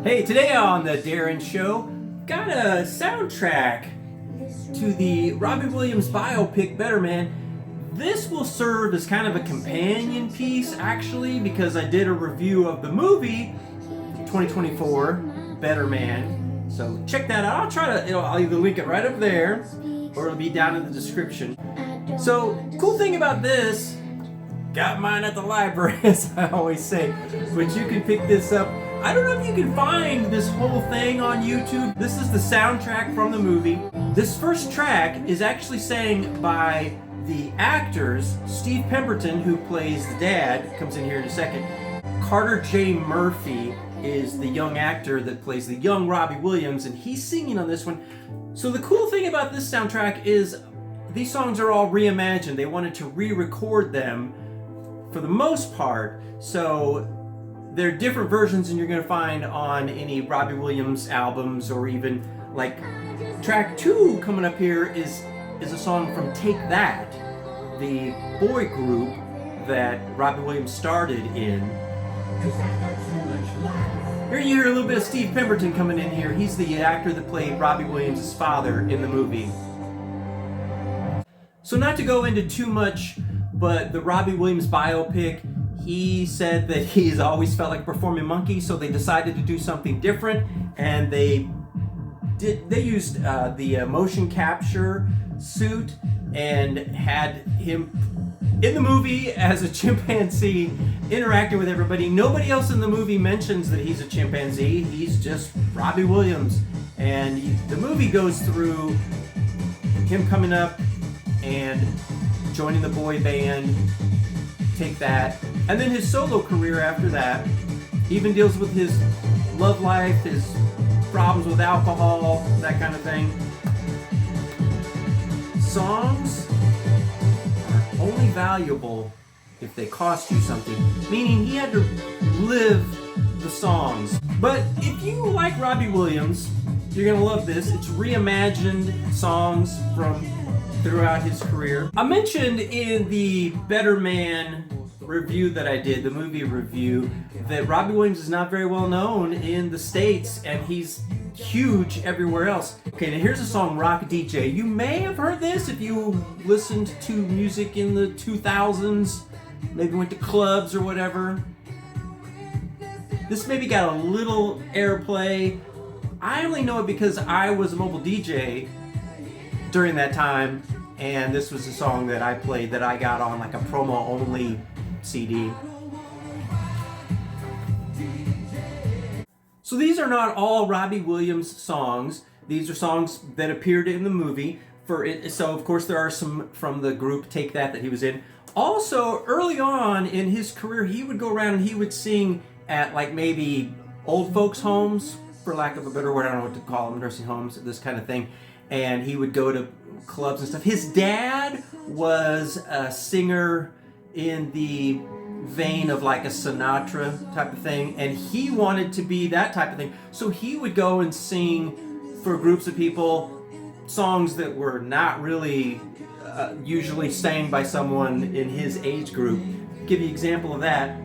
Hey, today on the Darin Show, got a soundtrack to the Robbie Williams biopic Better Man. This will serve as kind of a companion piece, actually, because I did a review of the movie 2024 Better Man. So check that out. I'll either link it right up there or it'll be down in the description. So, cool thing about this, got mine at the library, as I always say, but you can pick this up. I don't know if you can find this whole thing on YouTube. This is the soundtrack from the movie. This first track is actually sang by the actors. Steve Pemberton, who plays the dad, comes in here in a second. Carter J. Murphy is the young actor that plays the young Robbie Williams, and he's singing on this one. So the cool thing about this soundtrack is these songs are all reimagined. They wanted to re-record them for the most part, so they're different versions than you're going to find on any Robbie Williams albums, or even like track 2 coming up here is a song from Take That, the boy group that Robbie Williams started in. Here you hear a little bit of Steve Pemberton coming in here. He's the actor that played Robbie Williams' father in the movie. So not to go into too much, but the Robbie Williams biopic, he said that he's always felt like a performing monkey, so they decided to do something different, and they used the motion capture suit and had him in the movie as a chimpanzee interacting with everybody. Nobody else in the movie mentions that he's a chimpanzee. He's just Robbie Williams, and the movie goes through him coming up and joining the boy band, Take That, and then his solo career after that. He even deals with his love life, his problems with alcohol, that kind of thing. Songs are only valuable if they cost you something, meaning he had to live the songs. But if you like Robbie Williams, you're gonna love this. It's reimagined songs from throughout his career. I mentioned in the Better Man review that I did, the movie review, that Robbie Williams is not very well known in the States, and he's huge everywhere else. Okay, now here's a song, Rock DJ. You may have heard this if you listened to music in the 2000s, maybe went to clubs or whatever. This maybe got a little airplay. I only know it because I was a mobile DJ during that time, and this was a song that I played that I got on like a promo only CD. So these are not all Robbie Williams songs. These are songs that appeared in the movie. So of course there are some from the group Take That he was in. Also, early on in his career, he would go around and he would sing at like maybe old folks' homes, for lack of a better word, I don't know what to call them, nursing homes, this kind of thing. And he would go to clubs and stuff. His dad was a singer in the vein of like a Sinatra type of thing, and he wanted to be that type of thing. So he would go and sing for groups of people songs that were not really usually sang by someone in his age group. Give you an example of that.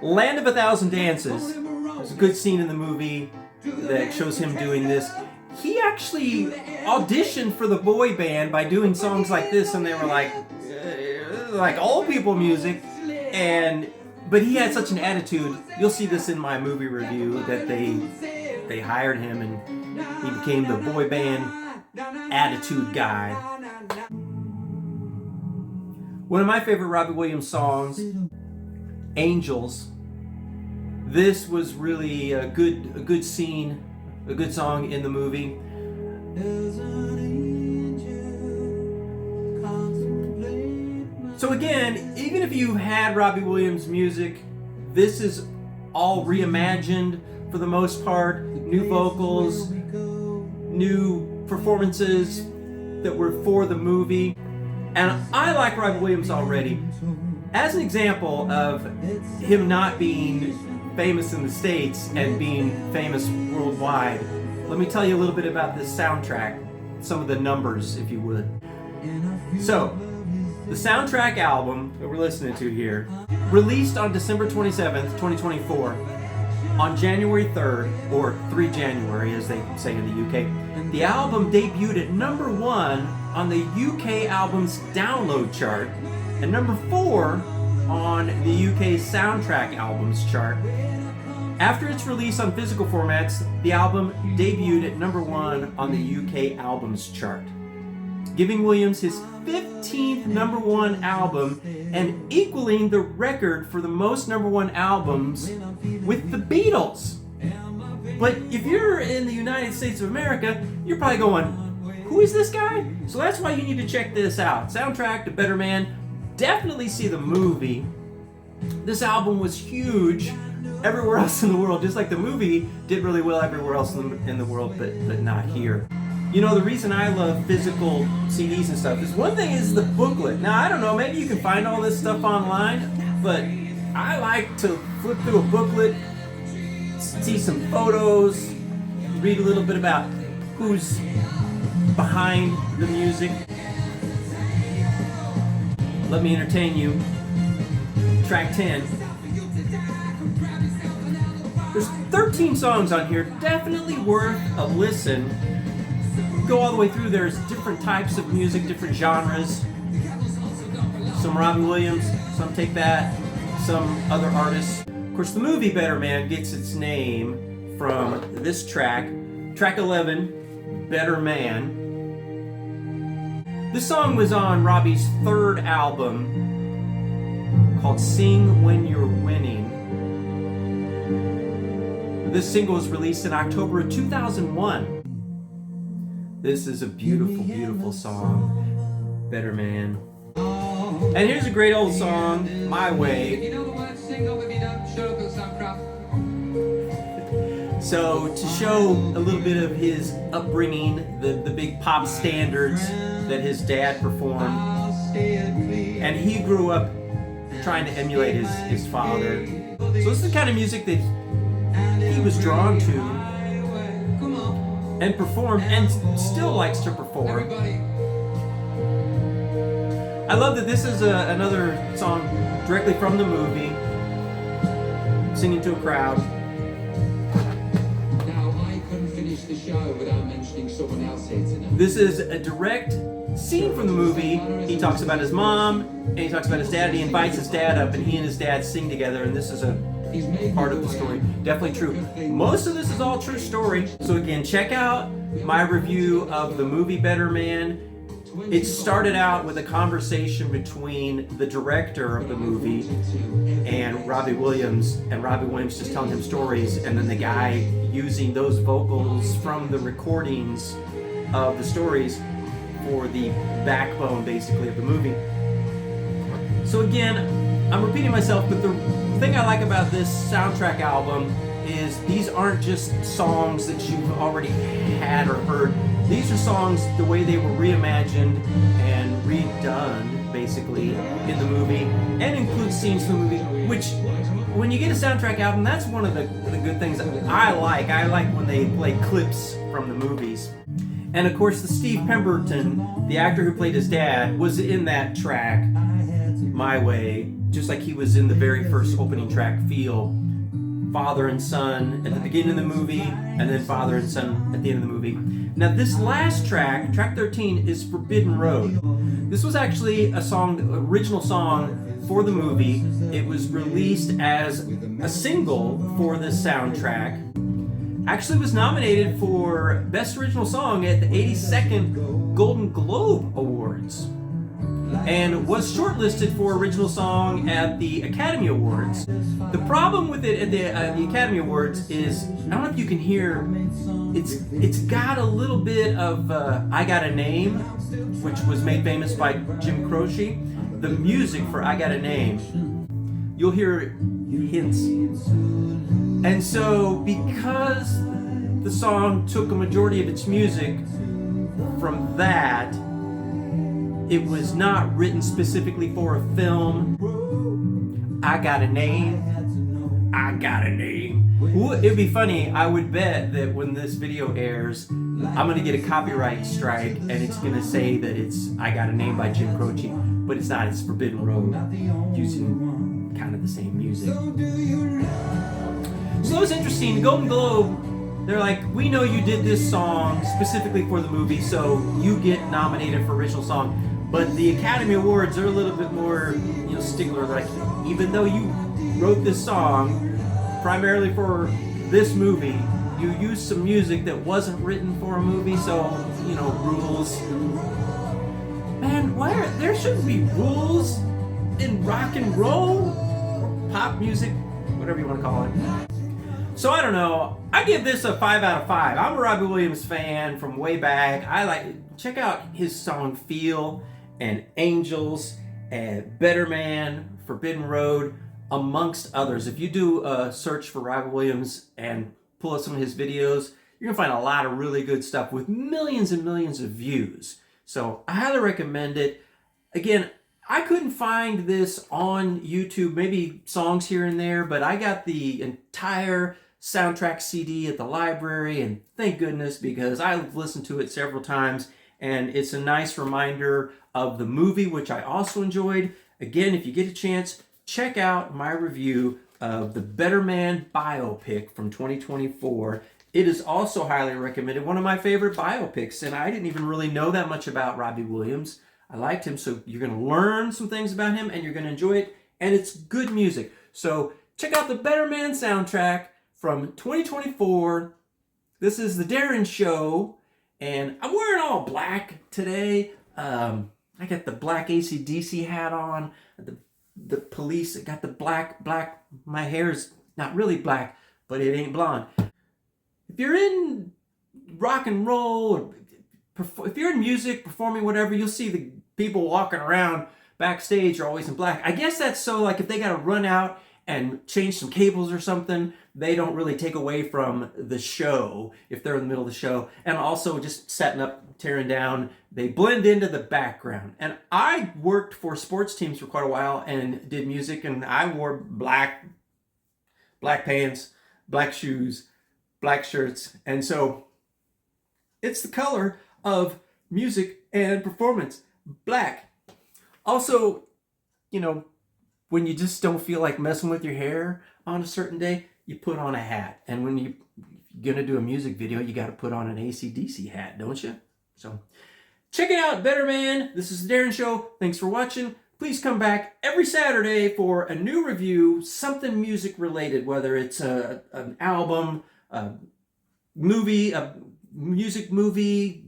Land of a Thousand Dances. There's a good scene in the movie that shows him doing this. He actually auditioned for the boy band by doing songs like this, and they were like old people music, but he had such an attitude. You'll see this in my movie review that they hired him and he became the boy band attitude guy. One of my favorite Robbie Williams songs, Angels. This was really a good scene, a good song in the movie. So again, even if you had Robbie Williams music, this is all reimagined for the most part. New vocals, new performances that were for the movie. And I like Robbie Williams already. As an example of him not being famous in the States and being famous worldwide, let me tell you a little bit about this soundtrack, some of the numbers, if you would. So, the soundtrack album that we're listening to here, released on December 27th, 2024, on January 3rd, or 3 January as they say in the UK. The album debuted at number 1 on the UK albums download chart and number 4 on the UK soundtrack albums chart. After its release on physical formats, the album debuted at number 1 on the UK albums chart, giving Williams his 15th number 1 album and equaling the record for the most number 1 albums with the Beatles. But if you're in the United States of America, you're probably going, who is this guy? So that's why you need to check this out. Soundtrack to Better Man. Definitely see the movie. This album was huge everywhere else in the world, just like the movie did really well everywhere else in the world, but not here. You know, the reason I love physical CDs and stuff is, one thing is the booklet. Now, I don't know, maybe you can find all this stuff online, but I like to flip through a booklet, see some photos, read a little bit about who's behind the music. Let me entertain you. Track 10. There's 13 songs on here, definitely worth a listen. Go all the way through, there's different types of music, different genres. Some Robbie Williams, some Take That, some other artists. Of course, the movie Better Man gets its name from this track, track 11, Better Man. This song was on Robbie's 3rd album called Sing When You're Winning. This single was released in October of 2001. This is a beautiful, beautiful song, Better Man. And here's a great old song, My Way. So to show a little bit of his upbringing, the big pop standards that his dad performed, and he grew up trying to emulate his father. So this is the kind of music that he was drawn to and performed and still likes to perform. I love that this is another song directly from the movie, singing to a crowd. Now, I couldn't finish the show without mentioning someone else here tonight. This is a direct scene from the movie. He talks about his mom, and he talks about his dad. He invites his dad up, and he and his dad sing together, and this is a part of the story. Definitely true. Most of this is all true story. So again, check out my review of the movie Better Man. It started out with a conversation between the director of the movie and Robbie Williams just telling him stories, and then the guy using those vocals from the recordings of the stories for the backbone, basically, of the movie. So again, I'm repeating myself, but the thing I like about this soundtrack album is these aren't just songs that you've already had or heard. These are songs the way they were reimagined and redone, basically, in the movie, and include scenes from the movie, which, when you get a soundtrack album, that's one of the good things I like. I like when they play clips from the movies. And of course, the Steve Pemberton, the actor who played his dad, was in that track, My Way, just like he was in the very first opening track, Feel. Father and son at the beginning of the movie, and then father and son at the end of the movie. Now this last track, track 13, is Forbidden Road. This was actually a song, the original song for the movie. It was released as a single for this soundtrack. Actually was nominated for Best Original Song at the 82nd Golden Globe Awards, and was shortlisted for Original Song at the Academy Awards. The problem with it at the Academy Awards is, I don't know if you can hear, it's got a little bit of I Got a Name, which was made famous by Jim Croce. The music for I Got a Name, you'll hear hints. And so, because the song took a majority of its music from that, it was not written specifically for a film. I Got a Name. I Got a Name. It'd be funny, I would bet that when this video airs, I'm going to get a copyright strike, and it's going to say that it's I Got a Name by Jim Croce, but it's not. It's Forbidden Road, using kind of the same music. So it was interesting. The Golden Globe, they're like, we know you did this song specifically for the movie, so you get nominated for original song. But the Academy Awards are a little bit more, stickler. Like, even though you wrote this song primarily for this movie, you used some music that wasn't written for a movie, so, rules. Man, there shouldn't be rules in rock and roll, or pop music, whatever you want to call it. So I don't know. I give this a 5 out of 5. I'm a Robbie Williams fan from way back. Check out his song Feel and Angels and Better Man, Forbidden Road, amongst others. If you do a search for Robbie Williams and pull up some of his videos, you're gonna find a lot of really good stuff with millions and millions of views. So I highly recommend it. Again, I couldn't find this on YouTube, maybe songs here and there, but I got the entire soundtrack CD at the library, and thank goodness, because I've listened to it several times, and it's a nice reminder of the movie, which I also enjoyed. Again, if you get a chance, check out my review of the Better Man biopic from 2024. It is also highly recommended. One of my favorite biopics, and I didn't even really know that much about Robbie Williams. I liked him, so you're going to learn some things about him, and you're going to enjoy it, and it's good music. So check out the Better Man soundtrack from 2024. This is the Darin Show, and I'm wearing all black today. I got the black AC/DC hat on. The police got the black. My hair's not really black, but it ain't blonde. If you're in rock and roll, or if you're in music, performing, whatever, you'll see the people walking around backstage are always in black. I guess that's so, like, if they got to run out and change some cables or something, they don't really take away from the show if they're in the middle of the show. And also just setting up, tearing down, they blend into the background. And I worked for sports teams for quite a while and did music, and I wore black pants, black shoes, black shirts. And so it's the color of music and performance, black. Also, when you just don't feel like messing with your hair on a certain day, you put on a hat. And when you're gonna do a music video, you gotta put on an AC/DC hat, don't you? So check it out, Better Man. This is the Darin Show. Thanks for watching. Please come back every Saturday for a new review, something music related, whether it's an album, a movie, a music movie,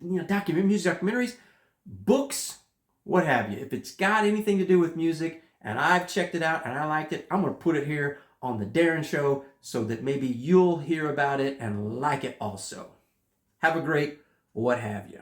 music documentaries, books, what have you. If it's got anything to do with music and I've checked it out and I liked it, I'm going to put it here on the Darin Show so that maybe you'll hear about it and like it also. Have a great what have you.